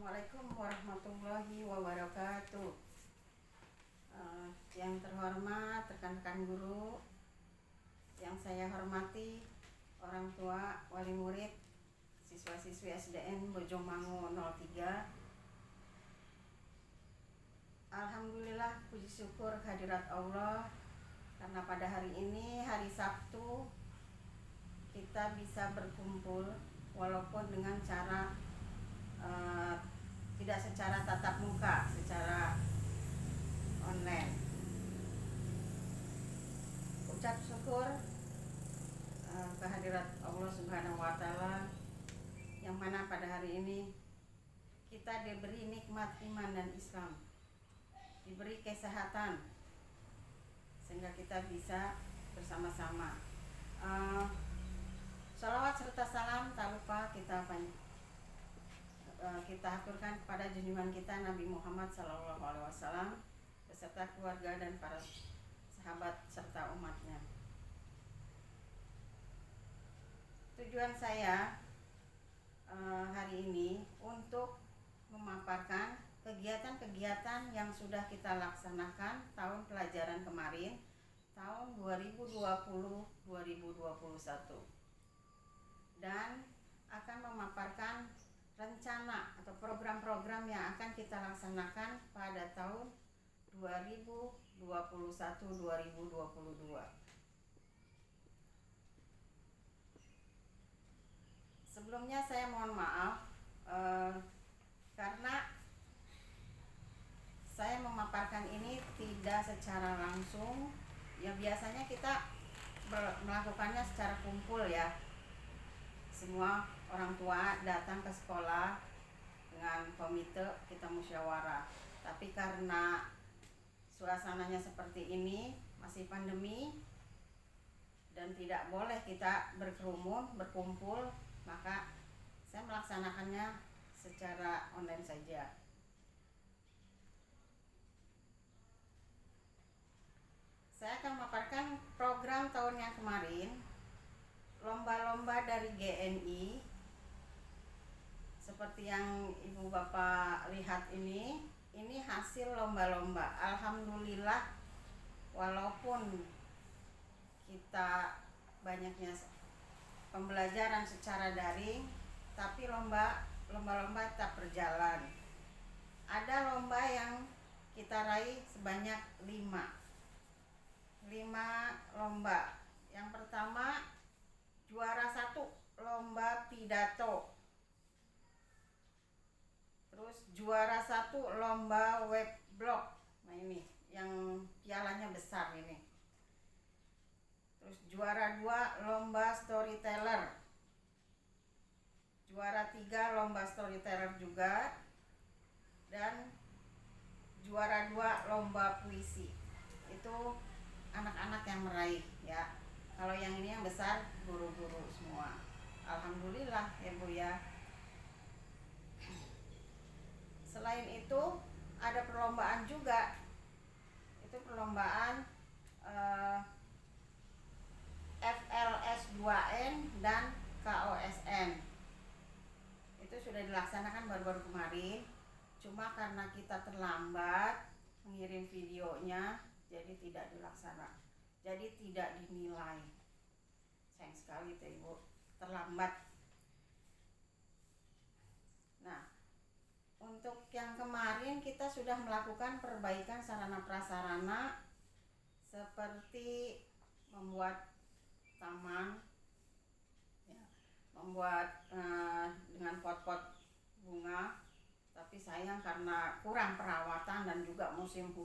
Assalamualaikum warahmatullahi wabarakatuh. Yang terhormat rekan-rekan guru, yang saya hormati orang tua, wali murid, siswa-siswi SDN Bojongmangu 03. Alhamdulillah, puji syukur kehadirat Allah, karena pada hari ini, hari Sabtu, kita bisa berkumpul walaupun dengan cara tidak secara tatap muka, secara online. Ucap syukur kehadirat Allah Subhanahu wa Ta'ala, yang mana pada hari ini kita diberi nikmat iman dan Islam, diberi kesehatan, sehingga kita bisa bersama-sama. Shalawat serta salam tak lupa kita aturkan kepada junjungan kita Nabi Muhammad SAW beserta keluarga dan para sahabat serta umatnya. Tujuan saya hari ini untuk memaparkan kegiatan-kegiatan yang sudah kita laksanakan tahun pelajaran kemarin, tahun 2020-2021, dan akan memaparkan rencana atau program-program yang akan kita laksanakan pada tahun 2021-2022. Sebelumnya saya mohon maaf karena saya memaparkan ini tidak secara langsung. Ya, biasanya kita melakukannya secara kumpul ya. Semua orang tua datang ke sekolah dengan komite, kita musyawarah. Tapi karena suasananya seperti ini, masih pandemi, dan tidak boleh kita berkerumun, berkumpul, maka saya melaksanakannya secara online saja. Saya akan memaparkan program tahun yang kemarin, lomba-lomba dari GNI. Seperti yang ibu bapak lihat ini hasil lomba-lomba. Alhamdulillah, walaupun kita banyaknya pembelajaran secara daring, tapi lomba-lomba tetap berjalan. Ada lomba yang kita raih sebanyak 5 lomba. Yang pertama, juara 1 lomba pidato. Terus juara 1 lomba web blog. Nah, ini yang pialanya besar ini. Terus juara 2 lomba storyteller. Juara 3 lomba storyteller juga. Dan juara 2 lomba puisi. Itu anak-anak yang meraih ya. Kalau yang ini yang besar guru-guru semua. Alhamdulillah ya Bu ya. Selain itu ada perlombaan juga. Itu perlombaan FLS 2N dan KOSN. Itu sudah dilaksanakan baru-baru kemarin. Cuma karena kita terlambat mengirim videonya, jadi tidak dilaksanakan. Jadi tidak dinilai. Sayang sekali tuh Ibu, terlambat. Nah, untuk yang kemarin kita sudah melakukan perbaikan sarana prasarana seperti membuat taman, ya, membuat dengan pot-pot bunga. Tapi sayang karena kurang perawatan dan juga musim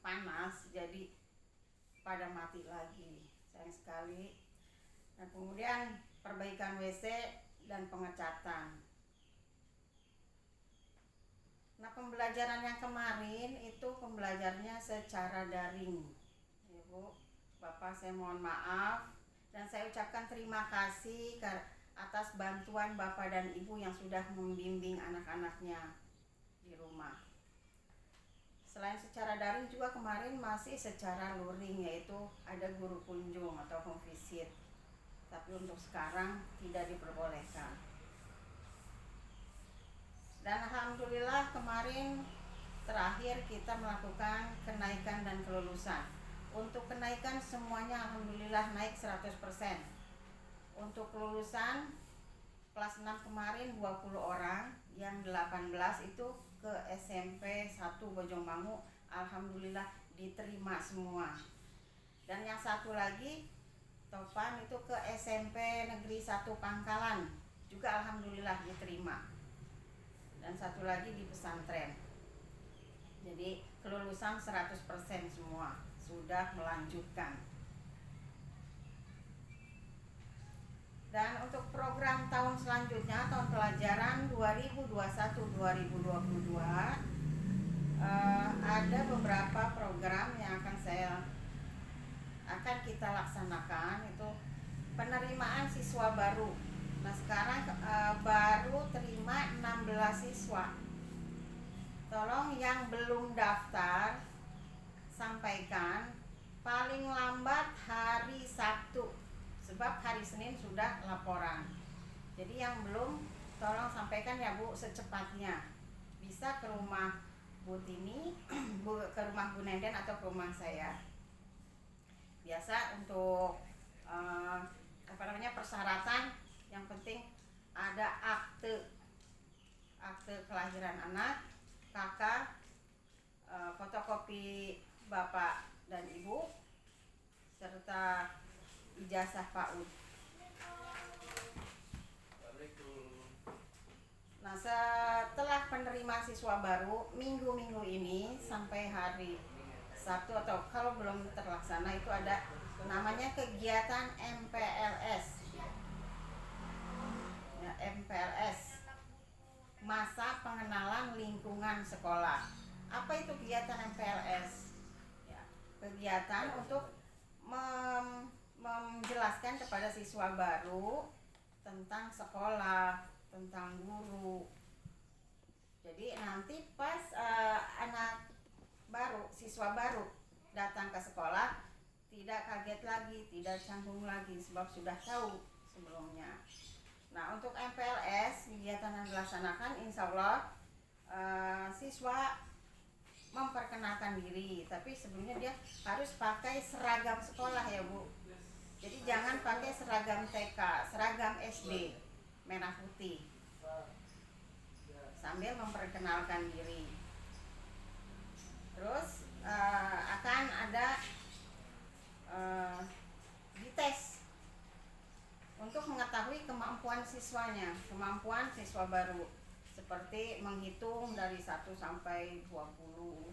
panas, jadi pada mati lagi. Sayang sekali. Dan kemudian perbaikan WC dan pengecatan. Nah, pembelajaran yang kemarin itu pembelajarnya secara daring. Ya Bu, Bapak saya mohon maaf dan saya ucapkan terima kasih atas bantuan Bapak dan Ibu yang sudah membimbing anak-anaknya di rumah. Selain secara daring juga kemarin masih secara luring, yaitu ada guru kunjung atau home visit. Tapi untuk sekarang tidak diperbolehkan. Dan Alhamdulillah kemarin terakhir kita melakukan kenaikan dan kelulusan. Untuk kenaikan semuanya alhamdulillah naik 100%. Untuk kelulusan kelas 6 kemarin 20 orang, yang 18 itu ke SMP 1 Bojongmangu, alhamdulillah diterima semua. Dan yang satu lagi Topan itu ke SMP Negeri 1 Pangkalan, juga alhamdulillah diterima. Dan satu lagi di pesantren. Jadi kelulusan 100% semua sudah melanjutkan. Dan untuk program tahun selanjutnya, tahun pelajaran 2021-2022, ada beberapa program yang akan kita laksanakan, itu penerimaan siswa baru. Nah sekarang baru terima 16 siswa. Tolong yang belum daftar sampaikan paling lambat hari Sabtu, sebab hari Senin sudah laporan. Jadi yang belum tolong sampaikan ya Bu secepatnya. Bisa ke rumah Bu Tini, ke rumah Bu Nenden atau ke rumah saya. Biasa untuk persyaratan yang penting ada akte kelahiran anak, kakak, fotokopi bapak dan ibu, serta ijazah PAUD. Nah setelah penerima siswa baru minggu-minggu ini sampai hari Sabtu, atau kalau belum terlaksana itu ada namanya kegiatan MPLS ya, MPLS, masa pengenalan lingkungan sekolah. Apa itu kegiatan MPLS? Ya, kegiatan untuk menjelaskan kepada siswa baru tentang sekolah, tentang guru. Jadi nanti pas anak baru, siswa baru datang ke sekolah, tidak kaget lagi, tidak canggung lagi, sebab sudah tahu sebelumnya. Nah untuk MPLS, kegiatan yang dilaksanakan, insya Allah siswa memperkenalkan diri, tapi sebelumnya dia harus pakai seragam sekolah ya Bu. Jadi jangan pakai seragam TK, seragam SD merah putih, sambil memperkenalkan diri. Terus akan ada dites untuk mengetahui kemampuan siswanya, kemampuan siswa baru, seperti menghitung dari 1 sampai 20.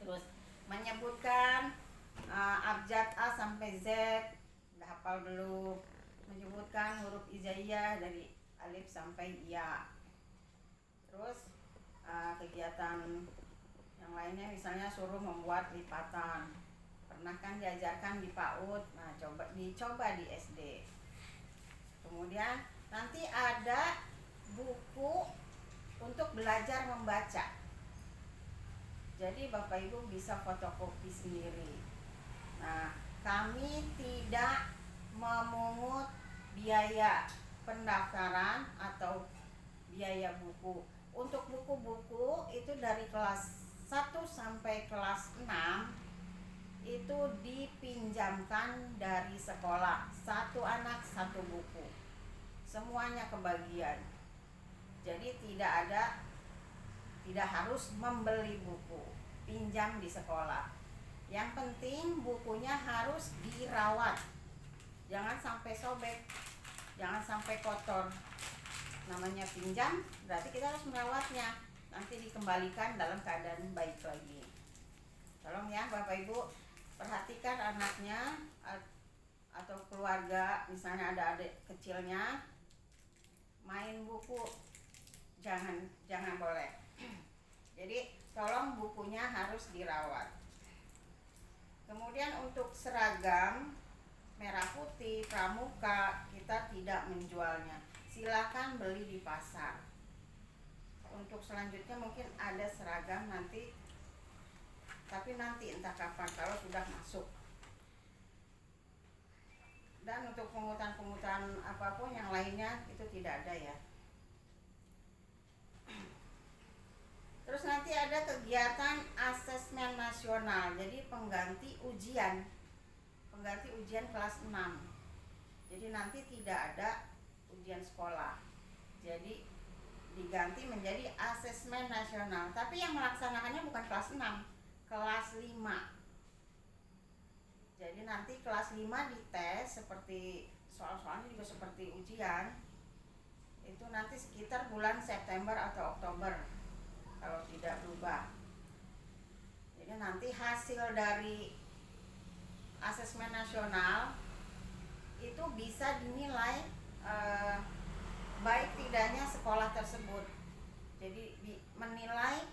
Terus menyebutkan abjad A sampai Z, udah hafal belum? Menyebutkan huruf hijaiyah dari alif sampai ya. Terus kegiatan yang lainnya misalnya suruh membuat lipatan. Pernah kan diajarkan di PAUD, nah dicoba di SD. Kemudian nanti ada buku untuk belajar membaca. Jadi Bapak Ibu bisa fotokopi sendiri. Nah, kami tidak memungut biaya pendaftaran atau biaya buku. Untuk buku-buku itu dari kelas 1 sampai kelas 6 itu dipinjamkan dari sekolah. 1 anak 1 buku. Semuanya kebagian. Jadi tidak harus membeli buku, pinjam di sekolah. Yang penting bukunya harus dirawat. Jangan sampai sobek, jangan sampai kotor. Namanya pinjam, berarti kita harus merawatnya. Nanti dikembalikan dalam keadaan baik lagi. Tolong ya Bapak Ibu, perhatikan anaknya atau keluarga, misalnya ada adik kecilnya, main buku jangan boleh. Jadi tolong bukunya harus dirawat. Kemudian untuk seragam merah putih pramuka kita tidak menjualnya. Silakan beli di pasar. Untuk selanjutnya mungkin ada seragam nanti, tapi nanti entah kapan kalau sudah masuk. Dan untuk pungutan apapun yang lainnya itu tidak ada ya. kegiatan asesmen nasional, jadi pengganti ujian kelas 6. Jadi nanti tidak ada ujian sekolah, jadi diganti menjadi asesmen nasional. Tapi yang melaksanakannya bukan kelas 6, kelas 5. Jadi nanti kelas 5 dites, seperti soal-soalnya juga seperti ujian. Itu nanti sekitar bulan September atau Oktober kalau tidak berubah. Jadi nanti hasil dari asesmen nasional itu bisa dinilai baik tidaknya sekolah tersebut. Jadi menilai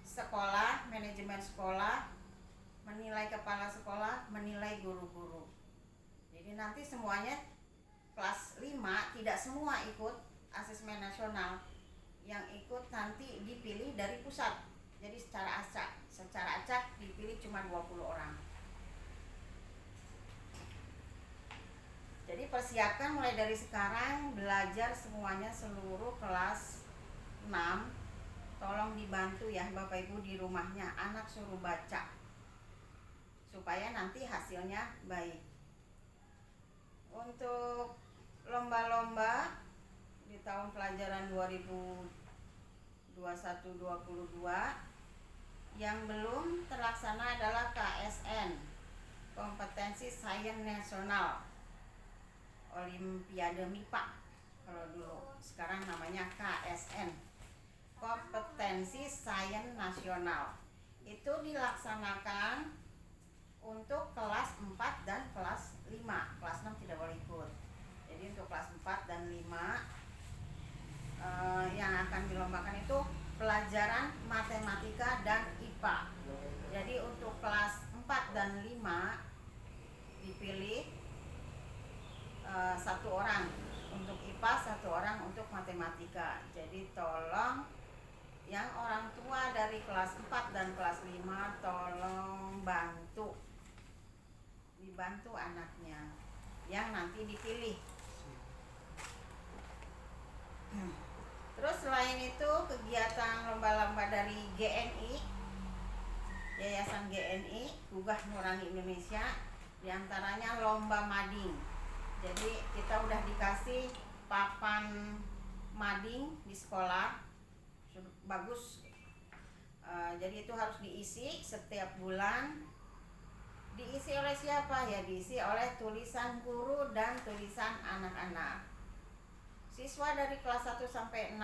sekolah, manajemen sekolah, menilai kepala sekolah, menilai guru-guru. Jadi nanti semuanya kelas 5 tidak semua ikut asesmen nasional. Yang ikut nanti dipilih dari pusat. Jadi secara acak dipilih cuma 20 orang. Jadi persiapkan mulai dari sekarang, belajar semuanya seluruh kelas 6. Tolong dibantu ya Bapak Ibu di rumahnya, anak suruh baca supaya nanti hasilnya baik. Untuk lomba-lomba di tahun pelajaran 2021-22 yang belum terlaksana adalah KSN, kompetensi sains nasional, Olimpiade MIPA kalau dulu, sekarang namanya KSN, kompetensi sains nasional. Itu dilaksanakan untuk kelas 4 dan kelas 5. Kelas 6 tidak boleh ikut. Jadi untuk kelas 4 dan 5 yang akan dilombakan itu pelajaran matematika dan IPA. Jadi untuk kelas 4 dan 5 dipilih 1 orang untuk IPA, 1 orang untuk matematika. Jadi tolong yang orang tua dari kelas 4 dan kelas 5 tolong dibantu anaknya yang nanti dipilih. Terus selain itu kegiatan lomba-lomba dari GNI, Yayasan GNI Gugah Nurani Indonesia, diantaranya lomba mading. Jadi kita udah dikasih papan mading di sekolah, bagus. Jadi itu harus diisi setiap bulan. Diisi oleh siapa ya? Diisi oleh tulisan guru dan tulisan anak-anak. Siswa dari kelas 1 sampai 6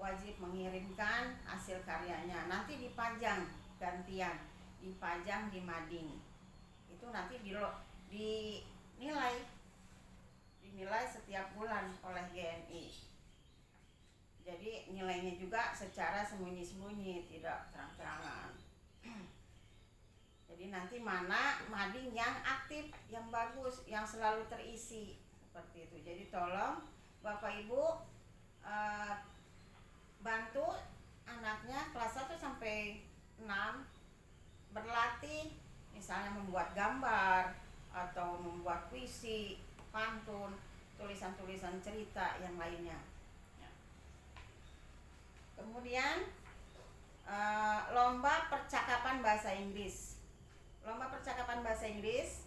wajib mengirimkan hasil karyanya. Nanti dipajang gantian, dipajang di mading. Itu nanti dinilai setiap bulan oleh GNI. Jadi nilainya juga secara sembunyi-sembunyi, tidak terang-terangan. Jadi nanti mana mading yang aktif, yang bagus, yang selalu terisi, seperti itu. Jadi tolong Bapak Ibu bantu anaknya kelas 1 sampai 6 berlatih, misalnya membuat gambar atau membuat puisi, pantun, tulisan-tulisan cerita yang lainnya. Kemudian lomba percakapan bahasa Inggris. Lomba percakapan bahasa Inggris,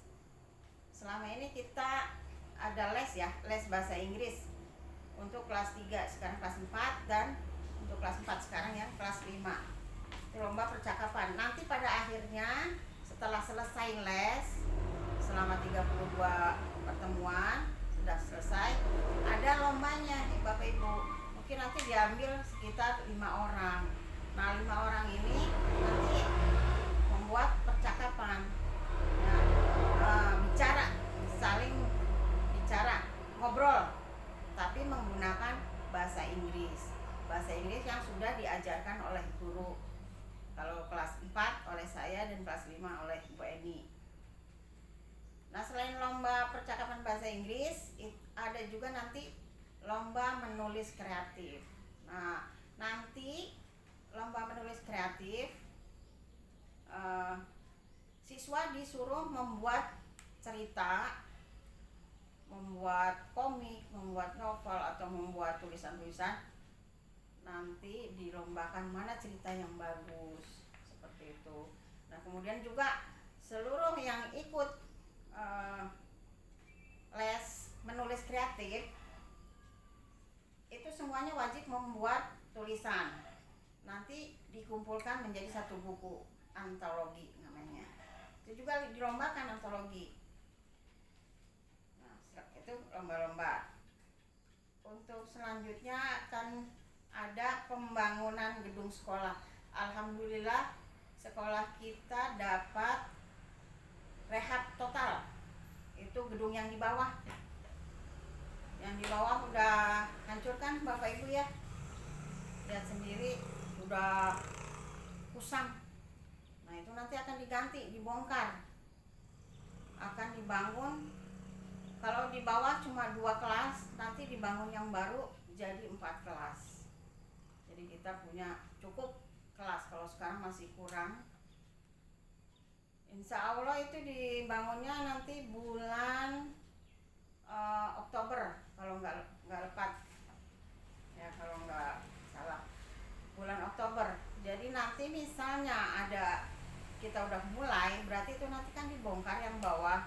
selama ini kita ada les bahasa Inggris untuk kelas 3, sekarang kelas 4, dan untuk kelas 4 sekarang yang kelas 5. Itu lomba percakapan. Nanti pada akhirnya setelah selesai les selama 32 pertemuan sudah selesai, ada lombanya nih Bapak Ibu. Mungkin nanti diambil sekitar 5 orang. Nah 5 orang ini nanti membuat percakapan, saling bicara, ngobrol, tapi menggunakan bahasa Inggris yang sudah diajarkan oleh guru. Kalau kelas 4 oleh saya dan kelas 5 oleh Bu Eni. Nah selain lomba percakapan bahasa Inggris, ada juga nanti lomba menulis kreatif. Nah nanti lomba menulis kreatif, siswa disuruh membuat cerita, membuat komik, membuat novel, atau membuat tulisan-tulisan. nanti dilombakan mana cerita yang bagus seperti itu. Nah kemudian juga seluruh yang ikut les menulis kreatif itu semuanya wajib membuat tulisan, nanti dikumpulkan menjadi satu buku antologi namanya, itu juga dilombakan antologi. Nah itu lomba-lomba. Untuk selanjutnya akan ada pembangunan gedung sekolah. Alhamdulillah sekolah kita dapat rehab total. Itu gedung yang di bawah. Yang di bawah udah hancur kan Bapak Ibu ya. Lihat sendiri udah kusam. Nah itu nanti akan diganti, dibongkar. Akan dibangun, kalau di bawah cuma 2 kelas, nanti dibangun yang baru jadi 4 kelas. Jadi kita punya cukup kelas, kalau sekarang masih kurang. Insya Allah itu dibangunnya nanti bulan Oktober kalau nggak lepat ya, kalau nggak salah bulan Oktober. Jadi nanti misalnya ada kita udah mulai, berarti itu nanti kan dibongkar yang bawah.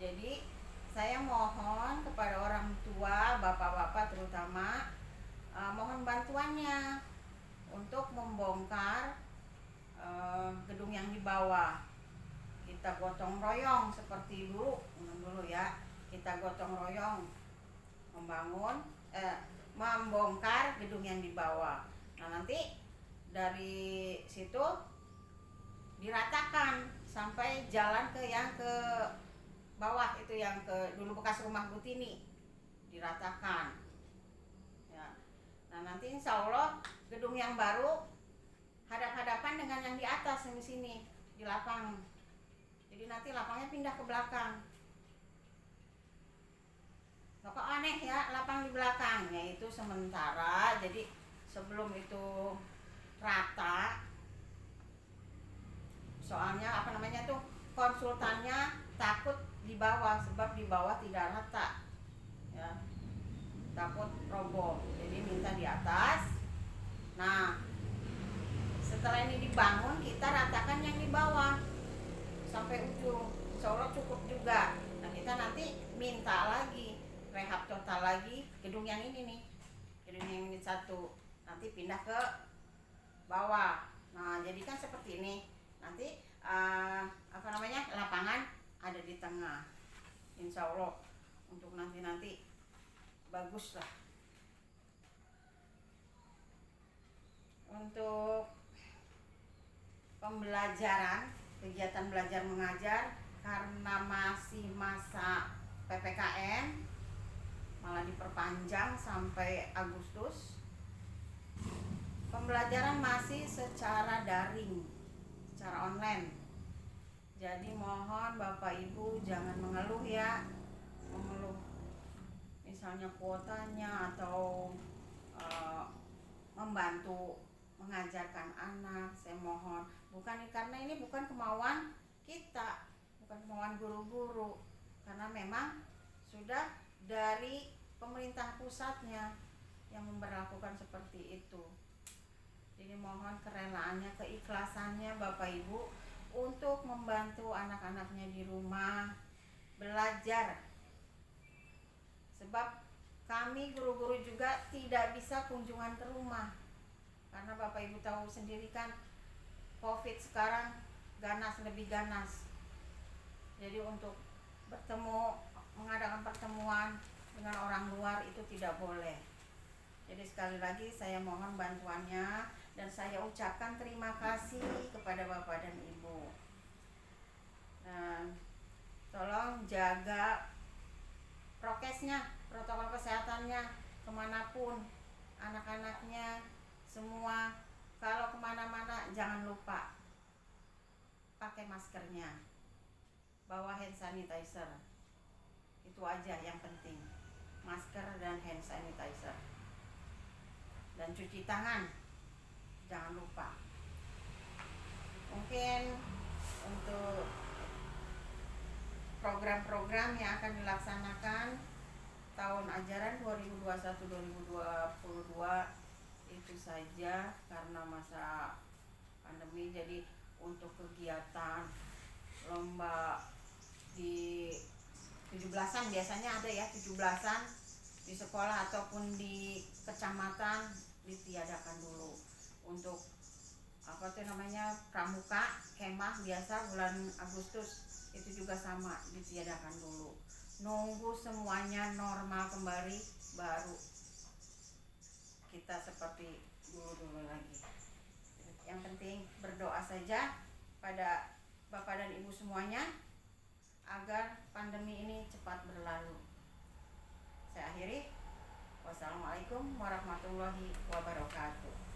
Jadi saya mohon kepada orang tua, bapak-bapak terutama, mohon bantuannya untuk membongkar gedung yang di bawah. Kita gotong royong seperti dulu ya, kita gotong royong membongkar gedung yang di bawah. Nah nanti dari situ diratakan sampai jalan ke yang ke bawah, itu yang ke dulu bekas rumah Butini, diratakan ya. Nah nanti insya Allah gedung yang baru hadap-hadapan dengan yang di atas di sini di lapang. Jadi nanti lapangnya pindah ke belakang. Kok aneh ya lapang di belakang, yaitu sementara. Jadi sebelum itu rata, soalnya konsultannya takut di bawah, sebab di bawah tidak rata ya, takut roboh, jadi minta di atas. Nah setelah ini dibangun, kita ratakan yang di bawah sampai ujung, insya Allah cukup juga. Nah kita nanti minta lagi rehab total lagi gedung yang ini nih, gedung yang ini satu, nanti pindah ke bawah. Nah jadi kan seperti ini, nanti lapangan ada di tengah, insya Allah untuk nanti bagus lah. Untuk pembelajaran, kegiatan belajar mengajar, karena masih masa PPKM, malah diperpanjang sampai Agustus. Pembelajaran masih secara daring, secara online. Jadi mohon Bapak Ibu jangan mengeluh ya, misalnya kuotanya atau membantu mengajarkan anak. Saya mohon, karena ini bukan kemauan kita, bukan kemauan guru-guru, karena memang sudah dari pemerintah pusatnya yang memberlakukan seperti itu. Jadi mohon kerelaannya, keikhlasannya Bapak Ibu untuk membantu anak-anaknya di rumah belajar. Sebab kami guru-guru juga tidak bisa kunjungan ke rumah, karena Bapak Ibu tahu sendiri kan COVID sekarang ganas, lebih ganas. Jadi untuk mengadakan pertemuan dengan orang luar itu tidak boleh. Jadi sekali lagi saya mohon bantuannya, dan saya ucapkan terima kasih kepada Bapak dan Ibu. Dan tolong jaga prokesnya, protokol kesehatannya kemanapun, anak-anaknya semua. Kalau kemana-mana jangan lupa pakai maskernya, bawa hand sanitizer. Itu aja yang penting, masker dan hand sanitizer. Dan cuci tangan jangan lupa. Mungkin untuk program-program yang akan dilaksanakan tahun ajaran 2021-2022 itu saja karena masa pandemi. Jadi untuk kegiatan lomba di 17-an biasanya ada ya, 17-an di sekolah ataupun di kecamatan ditiadakan dulu. Untuk apa tuh namanya, pramuka kemah biasa bulan Agustus itu juga sama ditiadakan dulu. Nunggu semuanya normal kembali baru kita seperti dulu lagi. Yang penting berdoa saja pada Bapak dan Ibu semuanya agar pandemi ini cepat berlalu. Saya akhiri. Wassalamualaikum warahmatullahi wabarakatuh.